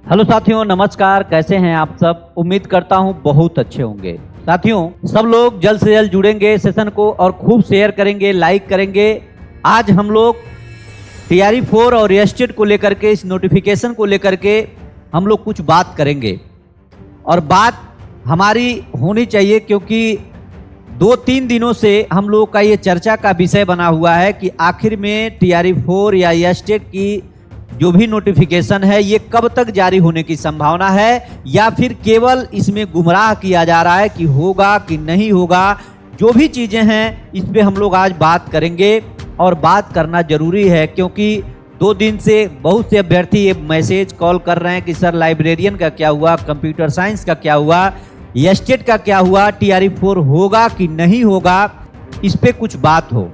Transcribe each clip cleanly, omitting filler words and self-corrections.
Hello साथियों, नमस्कार। कैसे हैं आप सब? उम्मीद करता हूं बहुत अच्छे होंगे। साथियों, सब लोग जल्द से जल्द जुड़ेंगे सेशन को और खूब शेयर करेंगे, लाइक करेंगे। आज हम लोग TRE4 और एस्टेट को लेकर के, इस नोटिफिकेशन को लेकर के हम लोग कुछ बात करेंगे। और बात हमारी होनी चाहिए क्योंकि 2-3 दिनों से हम लोग का ये चर्चा का विषय बना हुआ है कि आखिर में TRE4 या एस्टेट की जो भी नोटिफिकेशन है ये कब तक जारी होने की संभावना है, या फिर केवल इसमें गुमराह किया जा रहा है कि होगा कि नहीं होगा। जो भी चीज़ें हैं इस पे हम लोग आज बात करेंगे और बात करना जरूरी है क्योंकि 2 दिन से बहुत से अभ्यर्थी ये मैसेज कॉल कर रहे हैं कि सर लाइब्रेरियन का क्या हुआ, कंप्यूटर साइंस का क्या हुआ, एस्टेट का क्या हुआ, TRE4 होगा कि नहीं होगा, इस पे कुछ बात हो।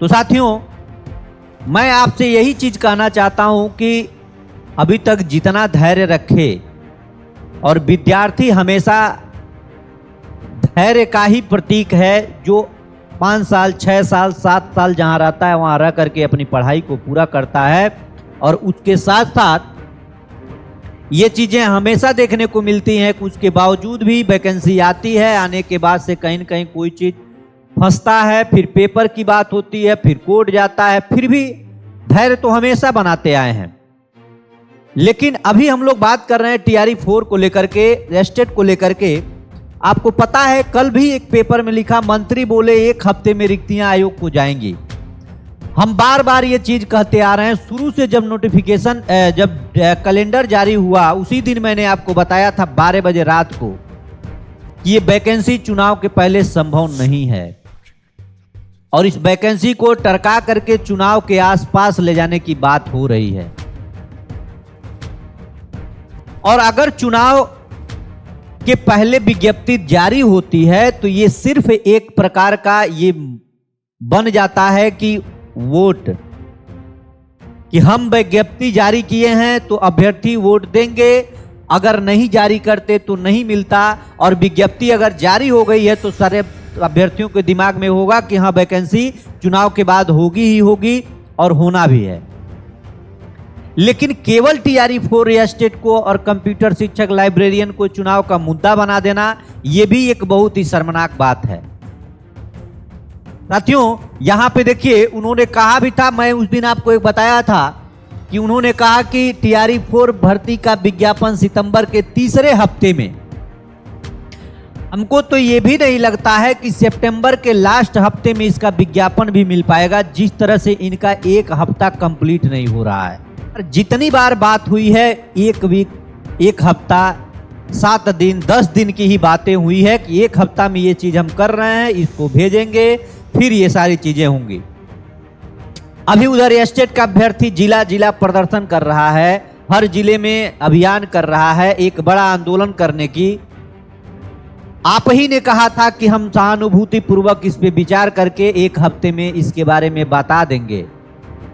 तो साथियों, मैं आपसे यही चीज कहना चाहता हूं कि अभी तक जितना धैर्य रखे, और विद्यार्थी हमेशा धैर्य का ही प्रतीक है, जो 5 साल 6 साल 7 साल जहां रहता है वहां रह करके अपनी पढ़ाई को पूरा करता है। और उसके साथ साथ ये चीजें हमेशा देखने को मिलती हैं। उसके बावजूद भी वैकेंसी आती है, आने के बाद से कहीं न कहीं कोई चीज फंसता है, फिर पेपर की बात होती है, फिर कोर्ट जाता है, फिर भी धैर्य तो हमेशा बनाते आए हैं। लेकिन अभी हम लोग बात कर रहे हैं TRE4 को लेकर के, एस्टेट को लेकर के। आपको पता है कल भी एक पेपर में लिखा, मंत्री बोले 1 हफ्ते में रिक्तियां आयोग को जाएंगी। हम बार बार ये चीज कहते आ रहे हैं। शुरू से जब नोटिफिकेशन, जब कैलेंडर जारी हुआ उसी दिन मैंने आपको बताया था 12 बजे रात को कि ये वैकेंसी चुनाव के पहले संभव नहीं है, और इस वैकेंसी को टरका करके चुनाव के आसपास ले जाने की बात हो रही है। और अगर चुनाव के पहले विज्ञप्ति जारी होती है तो ये सिर्फ एक प्रकार का ये बन जाता है कि वोट, कि हम विज्ञप्ति जारी किए हैं तो अभ्यर्थी वोट देंगे, अगर नहीं जारी करते तो नहीं मिलता। और विज्ञप्ति अगर जारी हो गई है तो सारे अभ्यर्थियों के दिमाग में होगा कि हाँ वैकेंसी चुनाव के बाद होगी ही होगी, और होना भी है। लेकिन केवल TRE4 एस्टेट को और कंप्यूटर शिक्षक लाइब्रेरियन को चुनाव का मुद्दा बना देना, यह भी एक बहुत ही शर्मनाक बात है। साथियों, यहां पे देखिए, उन्होंने कहा भी था, मैं उस दिन आपको एक बताया था कि उन्होंने कहा कि TRE4 भर्ती का विज्ञापन सितंबर के तीसरे हफ्ते में। हमको तो ये भी नहीं लगता है कि सितंबर के लास्ट हफ्ते में इसका विज्ञापन भी मिल पाएगा, जिस तरह से इनका 1 हफ्ता कंप्लीट नहीं हो रहा है। जितनी बार बात हुई है, 1 वीक, 1 हफ्ता, 7 दिन, 10 दिन की ही बातें हुई है कि 1 हफ्ता में ये चीज हम कर रहे हैं, इसको भेजेंगे, फिर ये सारी चीजें होंगी। अभी उधर एस्टेट का अभ्यर्थी जिला जिला प्रदर्शन कर रहा है, हर जिले में अभियान कर रहा है, एक बड़ा आंदोलन करने की। आप ही ने कहा था कि हम सहानुभूति पूर्वक इस पे विचार करके 1 हफ्ते में इसके बारे में बता देंगे,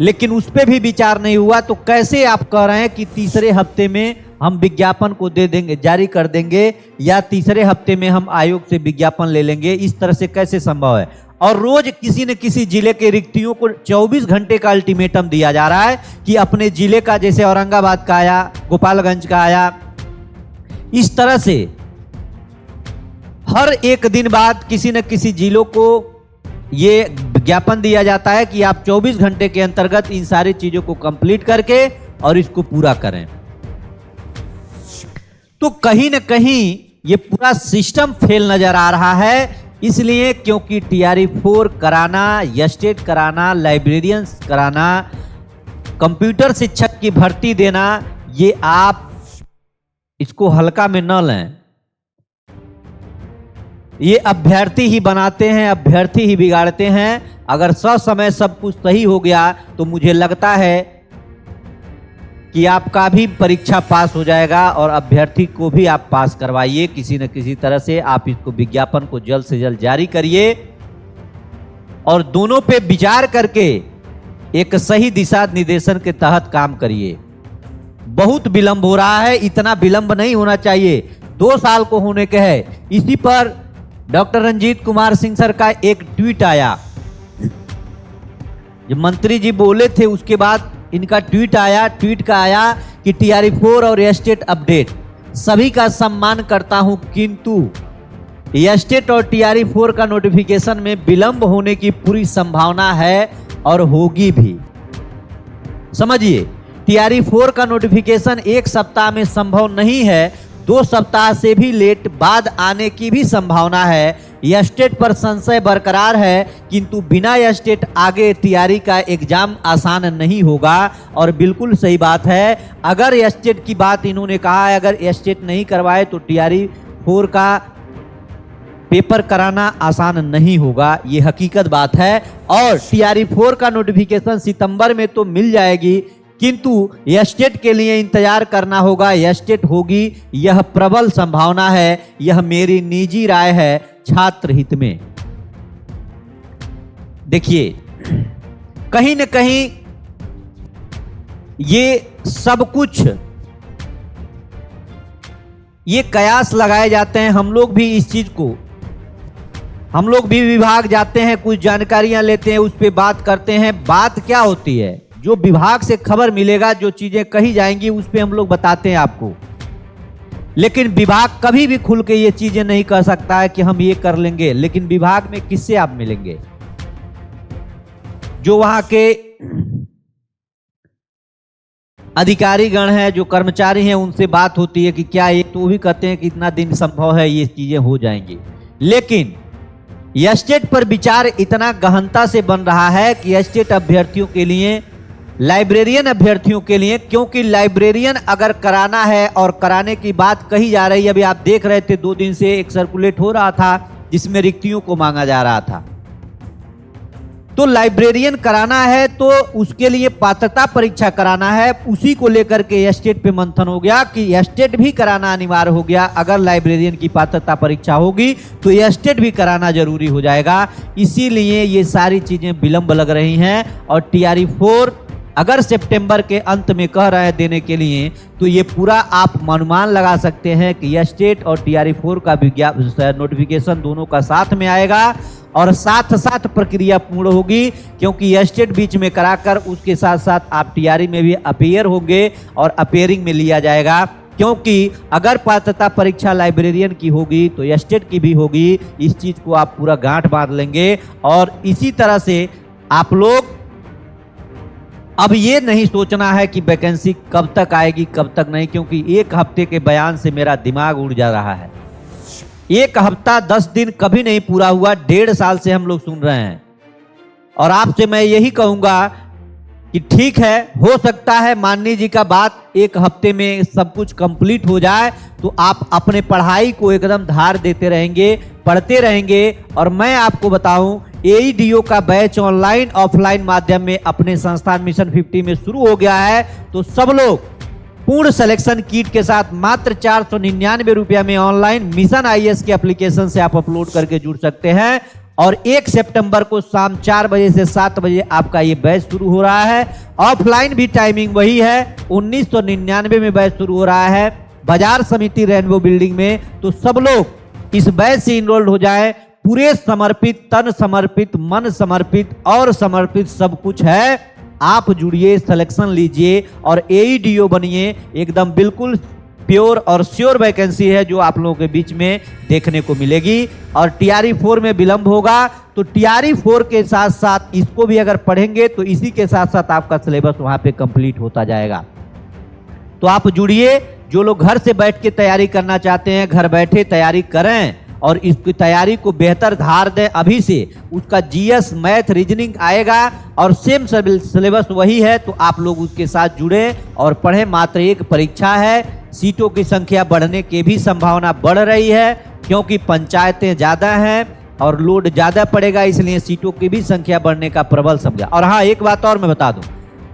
लेकिन उस पे भी विचार नहीं हुआ। तो कैसे आप कह रहे हैं कि तीसरे हफ्ते में हम विज्ञापन को दे देंगे, जारी कर देंगे, या तीसरे हफ्ते में हम आयोग से विज्ञापन ले लेंगे? इस तरह से कैसे संभव है? और रोज किसी न किसी जिले के रिक्तियों को 24 घंटे का अल्टीमेटम दिया जा रहा है कि अपने जिले का, जैसे औरंगाबाद का आया, गोपालगंज का आया, इस तरह से हर एक दिन बाद किसी न किसी जिलों को ये विज्ञापन दिया जाता है कि आप 24 घंटे के अंतर्गत इन सारी चीजों को कंप्लीट करके और इसको पूरा करें। तो कहीं न कहीं ये पूरा सिस्टम फेल नजर आ रहा है। इसलिए क्योंकि TRE4 कराना, एस्टेट कराना, लाइब्रेरियंस कराना, कंप्यूटर शिक्षक की भर्ती देना, ये आप इसको हल्का में न लें। ये अभ्यर्थी ही बनाते हैं, अभ्यर्थी ही बिगाड़ते हैं। अगर समय सब कुछ सही हो गया तो मुझे लगता है कि आपका भी परीक्षा पास हो जाएगा और अभ्यर्थी को भी आप पास करवाइए किसी न किसी तरह से। आप इसको विज्ञापन को जल्द से जल्द जारी करिए और दोनों पे विचार करके एक सही दिशा निर्देशन के तहत काम करिए। बहुत विलंब हो रहा है, इतना विलंब नहीं होना चाहिए। 2 साल को होने के है। इसी पर डॉक्टर रंजीत कुमार सिंह सर का एक ट्वीट आया, जब मंत्री जी बोले थे उसके बाद इनका ट्वीट आया, ट्वीट का आया कि TRE4 और एस्टेट अपडेट सभी का सम्मान करता हूं, किंतु एस्टेट और TRE4 का नोटिफिकेशन में विलंब होने की पूरी संभावना है और होगी भी। समझिए, TRE4 का नोटिफिकेशन 1 सप्ताह में संभव नहीं है, 2 सप्ताह से भी लेट बाद आने की भी संभावना है। एस्टेट पर संशय बरकरार है, किंतु बिना एस्टेट आगे TRE का एग्जाम आसान नहीं होगा। और बिल्कुल सही बात है, अगर एस्टेट की बात इन्होंने कहा है, अगर एस्टेट नहीं करवाए तो TRE4 का पेपर कराना आसान नहीं होगा, ये हकीकत बात है। और TRE4 का नोटिफिकेशन सितंबर में तो मिल जाएगी, किंतु एस्टेट के लिए इंतजार करना होगा। एस्टेट होगी, यह प्रबल संभावना है, यह मेरी निजी राय है छात्र हित में। देखिए, कहीं न कहीं ये सब कुछ ये कयास लगाए जाते हैं। हम लोग भी इस चीज को, हम लोग भी विभाग जाते हैं, कुछ जानकारियां लेते हैं, उस पर बात करते हैं। बात क्या होती है, जो विभाग से खबर मिलेगा, जो चीजें कही जाएंगी उस पे हम लोग बताते हैं आपको। लेकिन विभाग कभी भी खुल के ये चीजें नहीं कह सकता है कि हम ये कर लेंगे। लेकिन विभाग में किससे आप मिलेंगे? जो वहां के अधिकारी गण हैं, जो कर्मचारी हैं, उनसे बात होती है कि क्या ये, तो भी कहते हैं कि इतना दिन संभव है, ये चीजें हो जाएंगी। लेकिन एस्टेट पर विचार इतना गहनता से बन रहा है कि एस्टेट अभ्यर्थियों के लिए, लाइब्रेरियन अभ्यर्थियों के लिए, क्योंकि लाइब्रेरियन अगर कराना है और कराने की बात कही जा रही है, अभी आप देख रहे थे 2 दिन से एक सर्कुलेट हो रहा था जिसमें रिक्तियों को मांगा जा रहा था। तो लाइब्रेरियन कराना है तो उसके लिए पात्रता परीक्षा कराना है, उसी को लेकर के एस्टेट पे मंथन हो गया कि एस्टेट भी कराना अनिवार्य हो गया। अगर लाइब्रेरियन की पात्रता परीक्षा होगी तो एस्टेट भी कराना जरूरी हो जाएगा। इसीलिए ये सारी चीजें विलंब लग रही हैं। और TRE4 अगर सितंबर के अंत में कह रहे हैं देने के लिए, तो ये पूरा आप अनुमान लगा सकते हैं कि एस्टेट और TRE4 का नोटिफिकेशन दोनों का साथ में आएगा और साथ साथ प्रक्रिया पूर्ण होगी। क्योंकि एस्टेट बीच में कराकर उसके साथ साथ आप TRE में भी अपेयर होंगे और अपेयरिंग में लिया जाएगा। क्योंकि अगर पात्रता परीक्षा लाइब्रेरियन की होगी तो एस्टेट की भी होगी। इस चीज को आप पूरा गांठ बांध लेंगे। और इसी तरह से आप लोग अब ये नहीं सोचना है कि वैकेंसी कब तक आएगी कब तक नहीं, क्योंकि 1 हफ्ते के बयान से मेरा दिमाग उड़ जा रहा है। 1 हफ्ता 10 दिन कभी नहीं पूरा हुआ, 1.5 साल से हम लोग सुन रहे हैं। और आपसे मैं यही कहूंगा कि ठीक है, हो सकता है माननीय जी का बात 1 हफ्ते में सब कुछ कंप्लीट हो जाए, तो आप अपने पढ़ाई को एकदम धार देते रहेंगे, पढ़ते रहेंगे। और मैं आपको बताऊं, AEDO का बैच ऑनलाइन ऑफलाइन माध्यम में अपने संस्थान मिशन 50 में शुरू हो गया है। तो सब लोग पूर्ण सिलेक्शन किट के साथ मात्र 499 रुपया में ऑनलाइन मिशन IAS के एप्लीकेशन से आप अपलोड करके जुड़ सकते हैं। और 1 सितंबर को शाम 4 बजे से 7 बजे आपका ये बैच शुरू हो रहा है। ऑफलाइन भी टाइमिंग वही है, 1999 में बैच शुरू हो रहा है, बाजार समिति रेनबो बिल्डिंग में। तो सब लोग इस बैच से इनरोल्ड हो जाए। पूरे समर्पित, तन समर्पित, मन समर्पित और समर्पित सब कुछ है। आप जुड़िए, सिलेक्शन लीजिए और AEDO बनिए। एकदम बिल्कुल प्योर और श्योर वैकेंसी है जो आप लोगों के बीच में देखने को मिलेगी। और TRE4 में विलंब होगा तो TRE4 के साथ साथ इसको भी अगर पढ़ेंगे तो इसी के साथ साथ आपका सिलेबस वहां पे कंप्लीट होता जाएगा। तो आप जुड़िए। जो लोग घर से बैठ के तैयारी करना चाहते हैं, घर बैठे तैयारी करें और इसकी तैयारी को बेहतर धार दें अभी से। उसका GS, मैथ, रीजनिंग आएगा और सेम सिलेबस वही है, तो आप लोग उसके साथ जुड़े और पढ़ें। मात्र 1 परीक्षा है, सीटों की संख्या बढ़ने की भी संभावना बढ़ रही है, क्योंकि पंचायतें ज़्यादा हैं और लोड ज़्यादा पड़ेगा, इसलिए सीटों की भी संख्या बढ़ने का प्रबल समझा। और हाँ, एक बात और मैं बता दूं,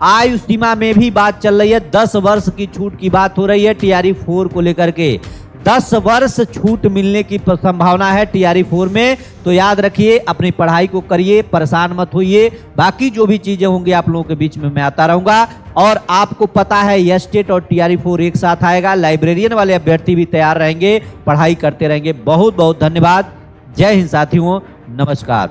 आयु सीमा में भी बात चल रही है, 10 वर्ष की छूट की बात हो रही है TRE4 को लेकर के। 10 वर्ष छूट मिलने की संभावना है TRE4 में। तो याद रखिए, अपनी पढ़ाई को करिए, परेशान मत होइए। बाकी जो भी चीजें होंगी आप लोगों के बीच में मैं आता रहूंगा। और आपको पता है एस्टेट और TRE4 एक साथ आएगा। लाइब्रेरियन वाले अभ्यर्थी भी तैयार रहेंगे, पढ़ाई करते रहेंगे। बहुत बहुत धन्यवाद। जय हिंद साथियों, नमस्कार।